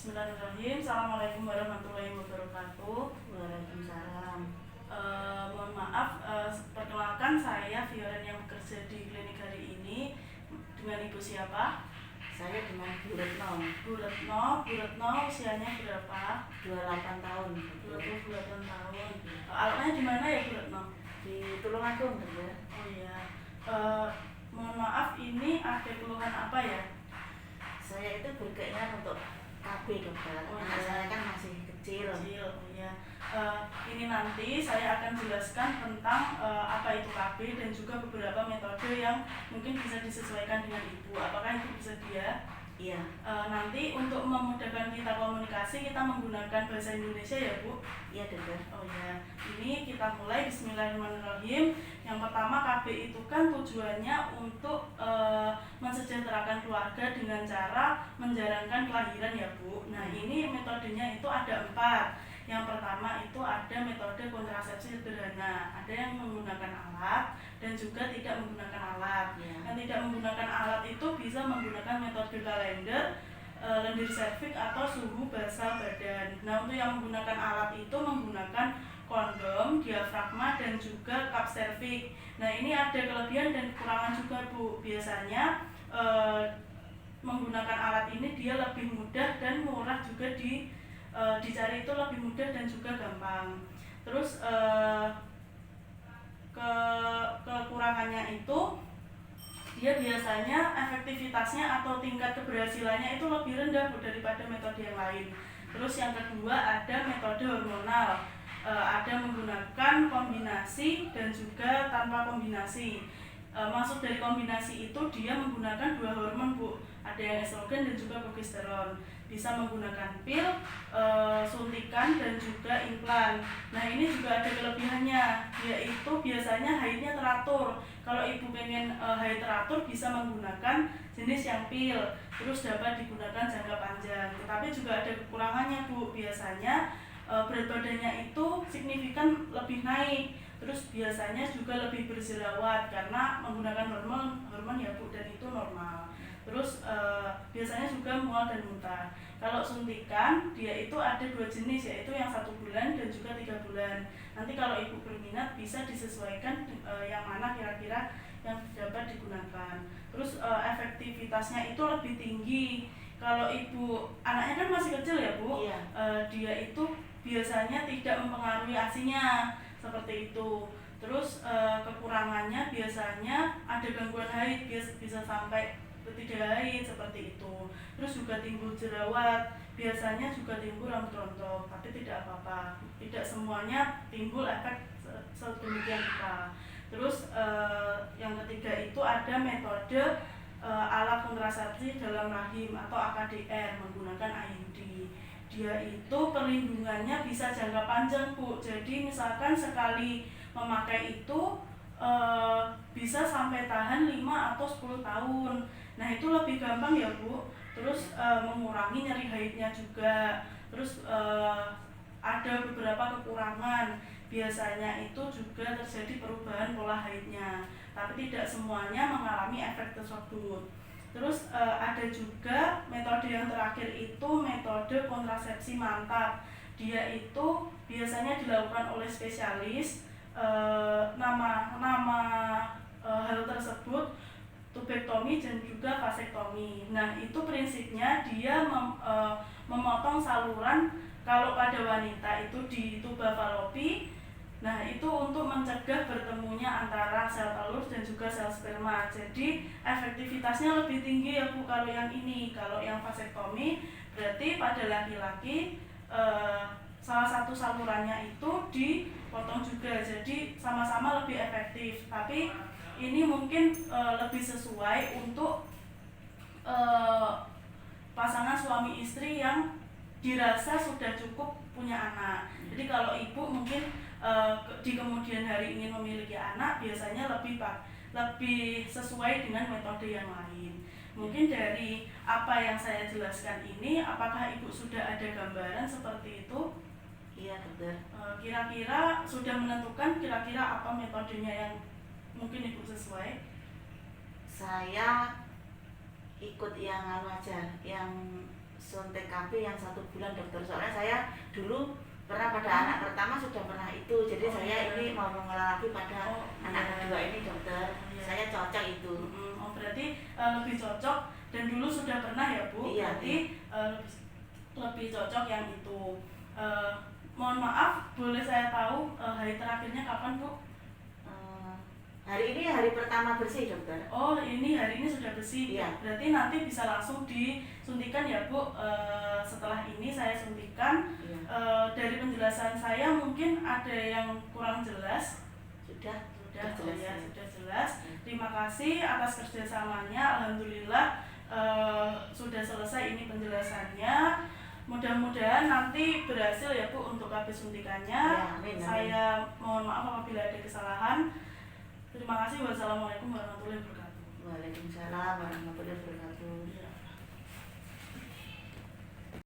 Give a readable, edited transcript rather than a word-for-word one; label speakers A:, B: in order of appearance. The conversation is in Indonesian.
A: Bismillahirrahmanirrahim. Assalamualaikum warahmatullahi wabarakatuh.
B: Waalaikumsalam.
A: Mohon maaf, perkenalkan saya Fioren yang bekerja di klinik hari ini. Dengan ibu siapa?
B: Saya dengan Bu Retno.
A: Bu Retno usianya berapa?
B: 28 tahun.
A: 28 tahun. Alamatnya di mana ya Bu Retno?
B: Di Tulungagung, ya.
A: Oh iya. Mohon maaf, ini ada keluhan apa ya?
B: Saya itu berkeinginan untuk KB, dokter.
A: Oh,
B: Anak
A: iya.
B: saya kan masih kecil.
A: Oh ya. Ini nanti saya akan jelaskan tentang apa itu KB dan juga beberapa metode yang mungkin bisa disesuaikan dengan ibu. Apakah itu bisa dia?
B: Iya.
A: Nanti untuk memudahkan kita komunikasi, kita menggunakan bahasa Indonesia ya Bu?
B: Iya, dokter.
A: Oh ya. Ini kita mulai. Bismillahirrahmanirrahim. Yang pertama, KB itu kan tujuannya untuk mensejahterakan keluarga dengan cara menjarangkan kelahiran ya Bu. Nah, ini metodenya itu ada 4. Yang pertama itu ada metode kontrasepsi sederhana. Ada yang menggunakan alat dan juga tidak menggunakan alat.
B: Ya.
A: Yang tidak menggunakan alat itu bisa menggunakan metode kalender, lendir serviks atau suhu basal badan. Nah, untuk yang menggunakan alat itu menggunakan kondom, diafragma dan juga cup serviks. Nah, ini ada kelebihan dan kekurangan juga Bu. Biasanya menggunakan alat ini dia lebih mudah dan murah juga dicari itu lebih mudah dan juga gampang. Terus kekurangannya itu dia biasanya efektivitasnya atau tingkat keberhasilannya itu lebih rendah daripada metode yang lain. Terus yang kedua ada metode hormonal, ada menggunakan kombinasi dan juga tanpa kombinasi. Maksud dari kombinasi itu dia menggunakan 2 hormon Bu, ada yang estrogen dan juga progesteron. Bisa menggunakan pil, suntikan dan juga implan. Nah, ini juga ada kelebihannya, yaitu biasanya haidnya teratur. Kalau ibu pengen haid teratur bisa menggunakan jenis yang pil, terus dapat digunakan jangka panjang. Tetapi juga ada kekurangannya Bu, biasanya berat badannya itu signifikan lebih naik. Terus biasanya juga lebih berjerawat karena menggunakan hormon ya Bu, dan itu normal. Terus biasanya juga mual dan muntah. Kalau suntikan dia itu ada 2 jenis, yaitu yang 1 bulan dan juga 3 bulan. Nanti kalau ibu berminat bisa disesuaikan yang mana kira-kira yang dapat digunakan. Terus efektivitasnya itu lebih tinggi. Kalau ibu anaknya kan masih kecil ya Bu,
B: Iya.
A: Dia itu biasanya tidak mempengaruhi ASI-nya seperti itu. Terus kekurangannya biasanya ada gangguan haid, bisa sampai tidak haid seperti itu. Terus juga timbul jerawat, biasanya juga timbul rambut rontok, tapi tidak apa-apa. Tidak semuanya timbul efek sedemikian rupa. Terus yang ketiga itu ada metode alat kontrasepsi dalam rahim atau AKDR menggunakan IUD. Dia itu perlindungannya bisa jangka panjang Bu. Jadi misalkan sekali memakai itu bisa sampai tahan 5 atau 10 tahun. Nah, itu lebih gampang ya Bu. Terus mengurangi nyeri haidnya juga. Terus ada beberapa kekurangan. Biasanya itu juga terjadi perubahan pola haidnya, tapi tidak semuanya mengalami efek tersebut. Terus ada juga metode yang terakhir itu metode kontrasepsi mantap. Dia itu biasanya dilakukan oleh spesialis. Nama hal tersebut tubektomi dan juga vasektomi. Nah, itu prinsipnya dia memotong saluran. Kalau pada wanita itu di tuba falopi. Nah, itu untuk mencegah bertemunya antara sel telur dan juga sel sperma. Jadi efektivitasnya lebih tinggi ya Bu kalau yang ini. Kalau yang vasektomi berarti pada laki-laki salah satu salurannya itu dipotong juga. Jadi sama-sama lebih efektif. Tapi ini mungkin lebih sesuai untuk pasangan suami istri yang dirasa sudah cukup punya anak. Jadi kalau ibu mungkin di kemudian hari ingin memiliki anak, biasanya lebih sesuai dengan metode yang lain. Mungkin dari apa yang saya jelaskan ini, apakah ibu sudah ada gambaran seperti itu?
B: Iya, dokter.
A: Kira-kira sudah menentukan kira-kira apa metodenya yang mungkin ibu sesuai?
B: Saya ikut yang aja, yang suntik KB yang 1 bulan dokter. Soalnya saya dulu pernah pada anak pertama sudah pernah itu, jadi
A: Oh,
B: saya
A: iya.
B: ini mau mengolah lagi pada anak
A: iya.
B: kedua ini dokter.
A: Iya.
B: Saya cocok itu.
A: Oh, berarti lebih cocok dan dulu sudah pernah ya Bu?
B: Iya,
A: Berarti lebih cocok yang itu. Mohon maaf, boleh saya tahu hari terakhirnya kapan Bu?
B: Hari ini hari pertama bersih dokter.
A: Oh, ini hari ini sudah bersih.
B: Iya.
A: Berarti nanti bisa langsung disuntikan ya Bu. Setelah ini saya suntikan.
B: Iya.
A: Dari penjelasan saya mungkin ada yang kurang jelas.
B: Sudah
A: Sudah
B: jelas,
A: ya,
B: ya.
A: sudah jelas. Terima kasih atas kerjasamanya. Alhamdulillah sudah selesai ini penjelasannya. Mudah-mudahan nanti berhasil ya Bu untuk KB suntikannya.
B: Ya, amin, amin.
A: Saya mohon maaf apabila ada kesalahan. Terima kasih. Wassalamualaikum warahmatullahi wabarakatuh.
B: Waalaikumsalam warahmatullahi wabarakatuh.
A: Ya.